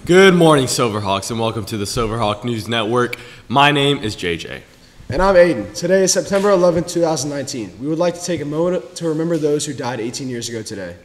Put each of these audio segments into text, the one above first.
Good morning, Silverhawks, and welcome to the Silverhawk News Network. My name is JJ. And I'm Aiden. Today is September 11, 2019. We would like to take a moment to remember those who died 18 years ago today.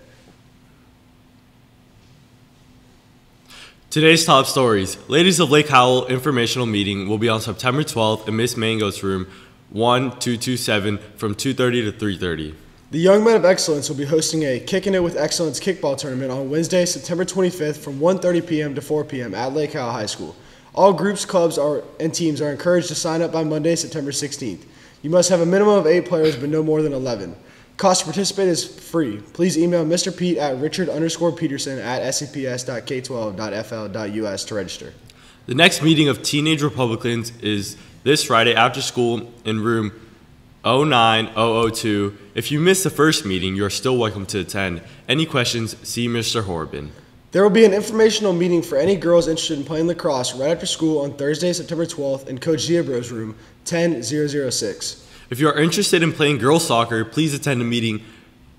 Today's top stories. Ladies of Lake Howell informational meeting will be on September 12th in Miss Mango's room 1227 from 2:30 to 3:30. The Young Men of Excellence will be hosting a Kicking It with Excellence kickball tournament on Wednesday, September 25th from 1:30 p.m. to 4 p.m. at Lake Howell High School. All groups, clubs, and teams are encouraged to sign up by Monday, September 16th. You must have a minimum of 8 players, but no more than 11. Cost to participate is free. Please email Mr. Pete at richard_peterson@scps.k12.fl.us to register. The next meeting of Teenage Republicans is this Friday after school in room 09002. If you missed the first meeting, you are still welcome to attend. Any questions, see Mr. Horban. There will be an informational meeting for any girls interested in playing lacrosse right after school on Thursday, September 12th in Coach Ziobro's room 10006. If you are interested in playing girls soccer, please attend a meeting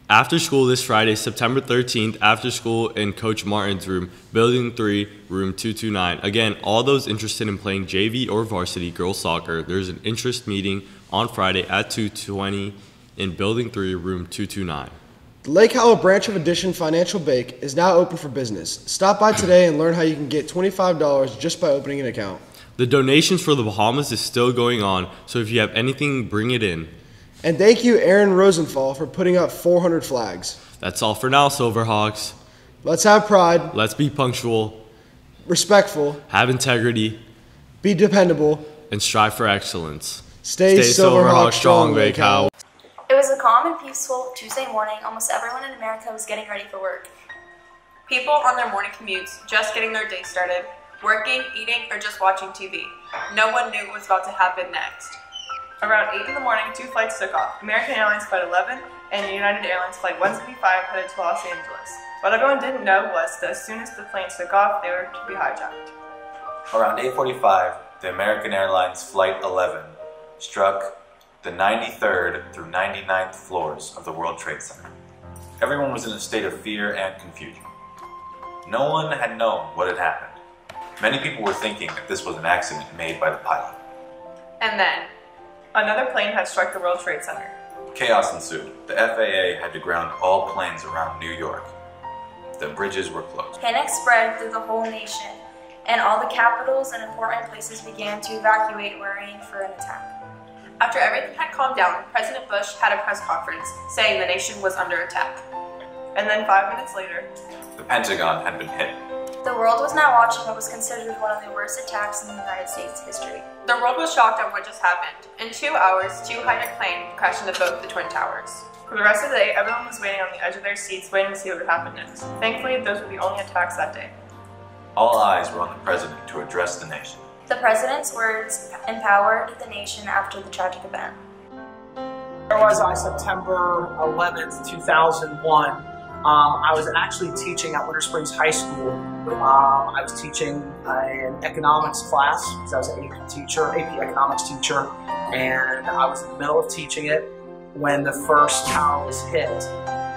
after school this Friday, September 13th, after school in Coach Martin's room, Building 3, room 229. Again, all those interested in playing JV or varsity girls soccer, there's an interest meeting on Friday at 2:20 in Building 3, room 229. The Lake Howell branch of Addition Financial Bank is now open for business. Stop by today and learn how you can get $25 just by opening an account. The donations for the Bahamas is still going on, so if you have anything, bring it in. And thank you, Aaron Rosenthal, for putting up 400 flags. That's all for now, Silverhawks. Let's have pride. Let's be punctual, Respectful. have integrity, Be dependable. and strive for excellence. Stay Silverhawk strong, Lake Howell. It was a calm and peaceful Tuesday morning. Almost everyone in America was getting ready for work. People on their morning commutes, just getting their day started, working, eating, or just watching TV. No one knew what was about to happen next. Around 8 in the morning, 2 flights took off. American Airlines Flight 11 and United Airlines Flight 175 headed to Los Angeles. What everyone didn't know was that as soon as the planes took off, they were to be hijacked. Around 8:45, the American Airlines Flight 11 struck the 93rd through 99th floors of the World Trade Center. Everyone was in a state of fear and confusion. No one had known what had happened. Many people were thinking that this was an accident made by the pilot. And then, another plane had struck the World Trade Center. Chaos ensued. The FAA had to ground all planes around New York. The bridges were closed. Panic spread through the whole nation, and all the capitals and important places began to evacuate, worrying for an attack. After everything had calmed down, President Bush had a press conference saying the nation was under attack. And then 5 minutes later, The Pentagon had been hit. The world was now watching what was considered one of the worst attacks in the United States history. the world was shocked at what just happened. In 2 hours, 2 hijacked planes crashed into both the Twin Towers. For the rest of the day, everyone was waiting on the edge of their seats, waiting to see what would happen next. Thankfully, those were the only attacks that day. All eyes were on the president to address the nation. The president's words empowered the nation after the tragic event. There was on September 11th, 2001. I was actually teaching at Winter Springs High School. I was teaching an economics class because I was an AP economics teacher, and I was in the middle of teaching it when the first tower was hit.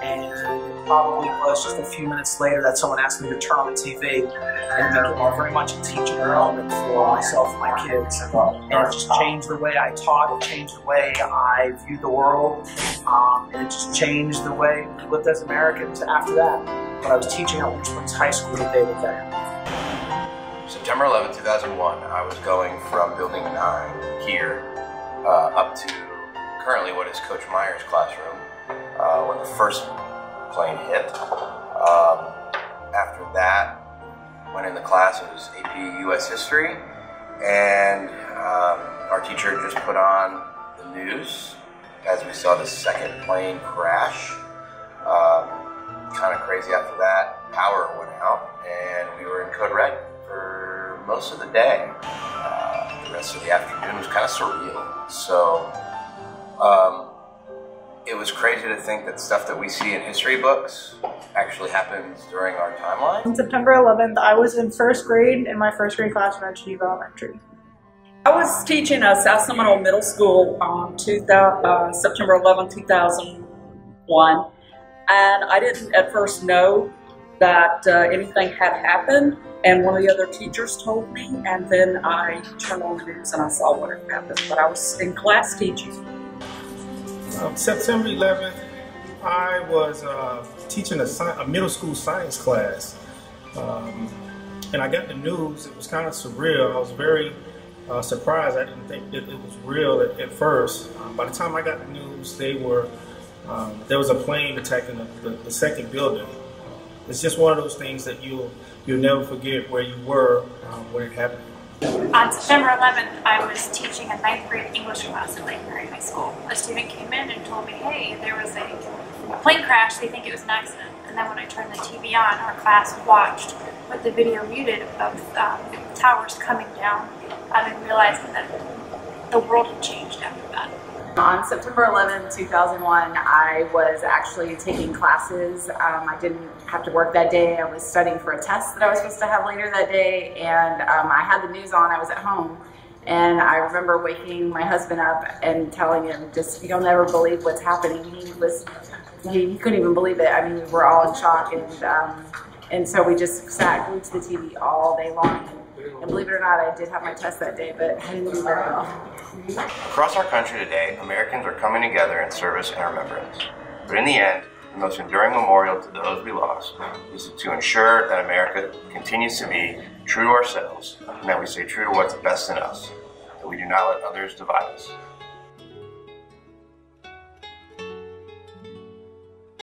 And it probably was just a few minutes later that someone asked me to turn on the TV, and it was very much a teaching moment for myself and my kids. And it just changed the way I taught, it changed the way I viewed the world, and it just changed the way we lived as Americans after that. But I was teaching at Winter Springs High School the day that that happened. September 11, 2001, I was going from Building 9 here up to currently what is Coach Meyer's classroom when the first plane hit. After that, went in the class, it was AP US History, and our teacher just put on the news as we saw the second plane crash. Kind of crazy after that, power went out, and we were in code red for most of the day. The rest of the afternoon was kind of surreal. So it was crazy to think that stuff that we see in history books actually happens during our timeline. On September 11th, I was in first grade in my first grade class at Geneva Elementary. I was teaching at South Seminole Middle School on September 11, 2001, and I didn't at first know that anything had happened, and one of the other teachers told me, and then I turned on the news and I saw what had happened. But I was in class teaching. September 11th, I was teaching a middle school science class, and I got the news. It was kind of surreal. I was very surprised. I didn't think it was real at first. By the time I got the news, there was a plane attacking the second building. It's just one of those things that you'll never forget where you were when it happened. On September 11th, I was teaching a 9th grade English class at Lake Mary High School. A student came in and told me, hey, there was a plane crash, they think it was an accident. And then when I turned the TV on, our class watched with the video muted of towers coming down and realizing that the world had changed after that. On September 11, 2001, I was actually taking classes. I didn't have to work that day. I was studying for a test that I was supposed to have later that day, and I had the news on. I was at home, and I remember waking my husband up and telling him, just, you'll never believe what's happening. He couldn't even believe it. I mean, we were all in shock, and so we just sat glued to the TV all day long. And believe it or not, I did have my test that day, but I didn't do very well. Across our country today, Americans are coming together in service and remembrance. But in the end, the most enduring memorial to those we lost is to ensure that America continues to be true to ourselves and that we stay true to what's best in us, that we do not let others divide us.